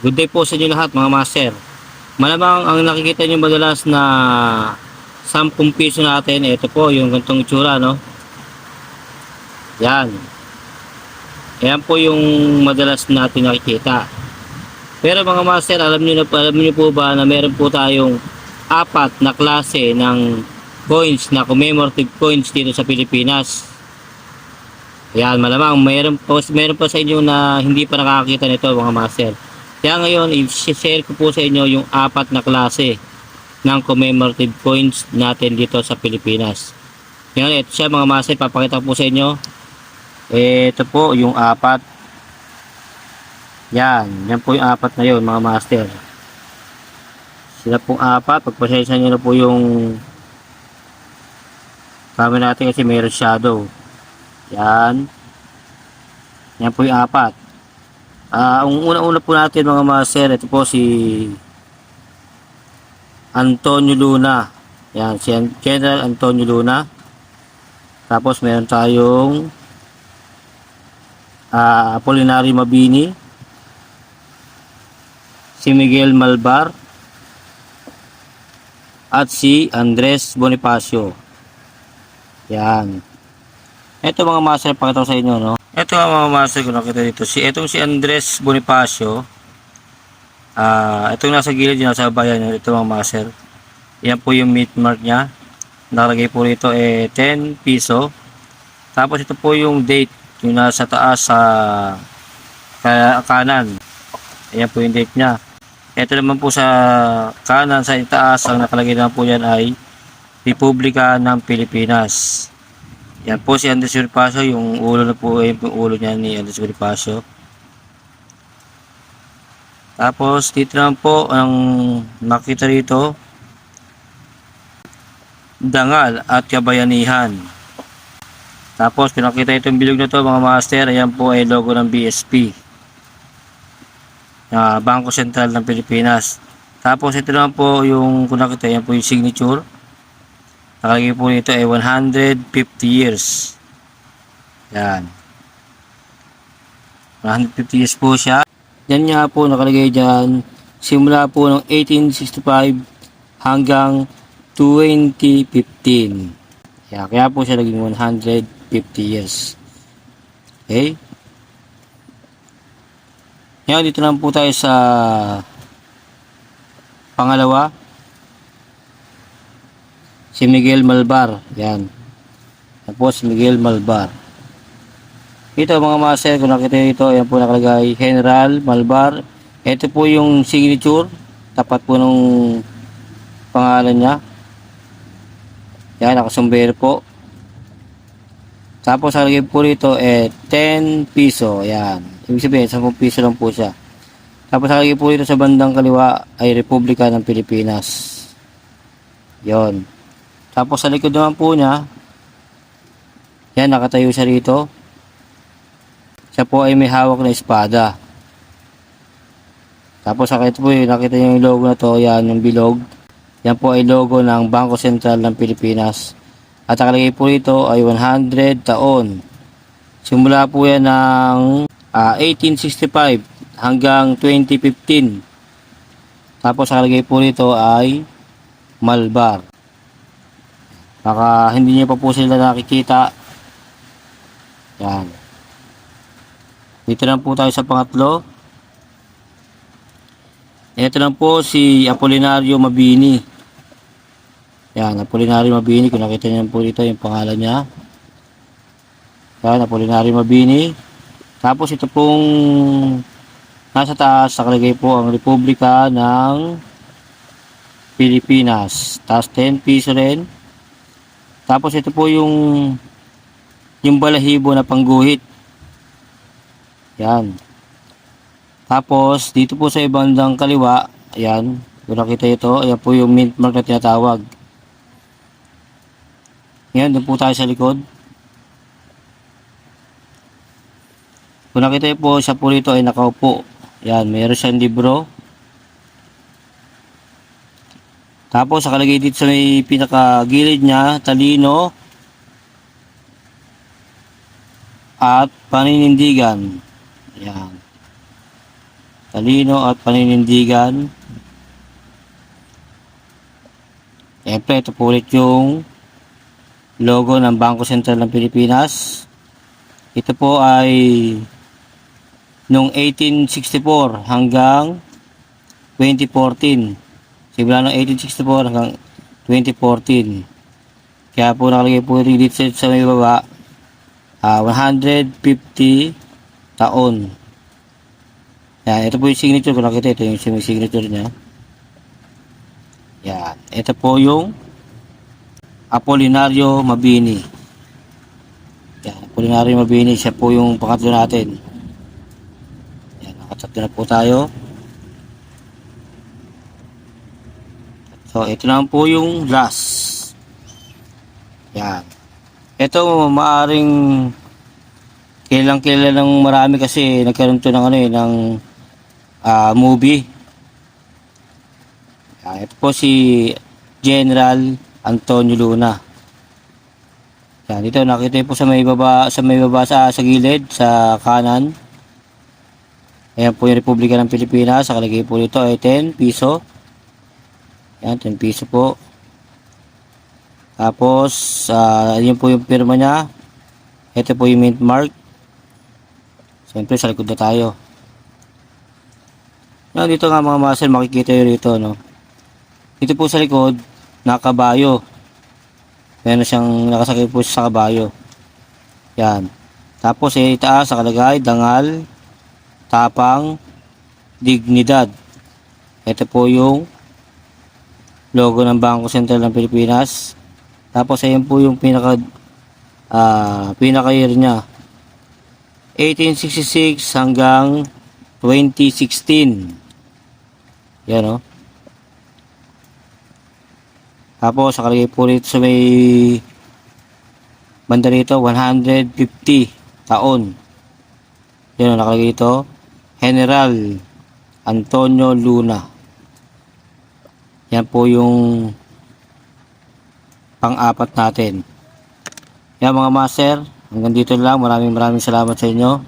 Good day po sa inyo lahat mga master. Malamang ang nakikita nyo madalas na 10 piso natin, ito po yung ganitong itsura, no? Yan. Ayan po yung madalas natin nakikita. Pero mga master, alam niyo po ba na meron po tayong apat na klase ng coins na commemorative coins dito sa Pilipinas. Ayan, malamang meron pa sa inyo na hindi pa nakakita nito mga master. Kaya ngayon, i-share ko po sa inyo yung apat na klase ng commemorative coins natin dito sa Pilipinas. Ngayon, ito siya mga master, papakita ko po sa inyo. Ito po yung apat. Yan po yung apat na yun mga master. Sila pong apat, pagpasensya nyo na po yung camera natin kasi mayroon shadow. Yan po yung apat. Ang una-una po natin mga master, ito po si Antonio Luna. Yan, si General Antonio Luna. Tapos meron tayong Apolinario Mabini, si Miguel Malbar, at si Andres Bonifacio. Yan. Ito mga master, pakita ko sa inyo, no? Ito mga master, kung nakita dito, itong si Andres Bonifacio, itong nasa gilid yun, nasa bayan yun, ito mga master. Yan po yung meat mark niya. Nakalagay po rito 10 piso. Tapos ito po yung date, yung nasa taas sa kanan. Ayan po yung date niya. Ito naman po sa kanan, sa itaas, ang nakalagay naman po yan ay Republika ng Pilipinas. Yan po si Andres Bonifacio, yung ulo na po, yung ulo niya ni Andres Bonifacio. Tapos dito naman po ang makita rito, Dangal at Kabayanihan. Tapos kung nakita itong bilog na to mga master, ayan po ay logo ng BSP, Bangko Sentral ng Pilipinas. Tapos ito naman po yung, kung nakita, ayan po yung signature. Nakalagay po nito ay 150 years. Yan. 150 years po siya. Yan nga po nakalagay dyan. Simula po ng 1865 hanggang 2015. Kaya po siya naging 150 years. Okay. Ngayon dito naman po tayo sa pangalawa. Si Miguel Malbar. Yan. Tapos Miguel Malbar. Ito mga master, kung nakita nyo ito, ayan po nakalagay General Malbar. Ito po yung signature. Tapat po nung pangalan niya. Yan, nakasumbero po. Tapos nakalagay po rito 10 piso. Yan. Ibig sabihin, 10 piso lang po siya. Tapos nakalagay po rito sa bandang kaliwa ay Republika ng Pilipinas. Yon. Tapos sa likod naman po niya, yan, nakatayo siya rito. Siya po ay may hawak na espada. Tapos nakita po yun, nakita niyo yung logo na to, yan yung bilog. Yan po ay logo ng Bangko Sentral ng Pilipinas. At nakalagay po rito ay 100 taon. Simula po yan ng 1865 hanggang 2015. Tapos nakalagay po rito ay Malbar. Baka hindi niyo pa po sila nakikita. Yan. Dito lang po tayo sa pangatlo. Ito lang po si Apolinario Mabini. Yan, Apolinario Mabini. Kung nakita niyo po dito yung pangalan niya. Yan, Apolinario Mabini. Tapos ito pong nasa taas, nakalagay po ang Republika ng Pilipinas. Tapos 10 piso rin. Tapos ito po yung balahibo na pangguhit. Yan. Tapos dito po sa ibandang kaliwa, ayan, kung nakita ito, ayan po yung mint mark na tinatawag. Ngayon, doon po tayo sa likod. Kung nakita po, siya po rito ay nakaupo. Ayan, mayroon siyang libro. Tapos nakalagay dito sa may pinakagilid niya, talino at paninindigan. Ayan. talino at paninindigan. Siyempre, ito po ulit yung logo ng Bangko Sentral ng Pilipinas. Ito po ay noong 1864 hanggang 2014. Simula noong 1864 hanggang 2014. Kaya po nakalagay po rin dito sa may baba, 150 taon. Yan, ito po yung signature. Kung nakita, ito yung signature niya. Yan, ito po yung Apolinario Mabini. Yan, Apolinario Mabini, siya po yung pangatlo natin. Yan, nakatatlo na po tayo. So, ito naman po yung last. Yan. Ito, maaring kilalang kilala ng marami kasi nagkaroon to ng ng movie. Yan, ito po si General Antonio Luna. Yan, dito nakita po sa may baba sa gilid sa kanan. Ayan po yung Republika ng Pilipinas. Nakalagay po dito ay 10 piso. Yan, 10 piso po. Tapos, yun po yung pirma niya. Ito po yung mint mark. Siyempre, sa likod na tayo. Yan, dito nga mga master, makikita yun rito, no? Dito po sa likod, nakabayo. Meron siyang nakasakay po sa kabayo. Yan. Tapos, itaas, nakalagay, dangal, tapang, dignidad. Ito po yung logo ng Bangko Sentral ng Pilipinas. Tapos ayan po yung pinaka year niya, 1866 hanggang 2016. Yan, o. Tapos nakalagay po rito sa may banda rito 150 taon. Yan, o, nakalagay dito General Antonio Luna. Yan po yung pang-apat natin. Yan mga master, hanggang dito lang. Maraming salamat sa inyo.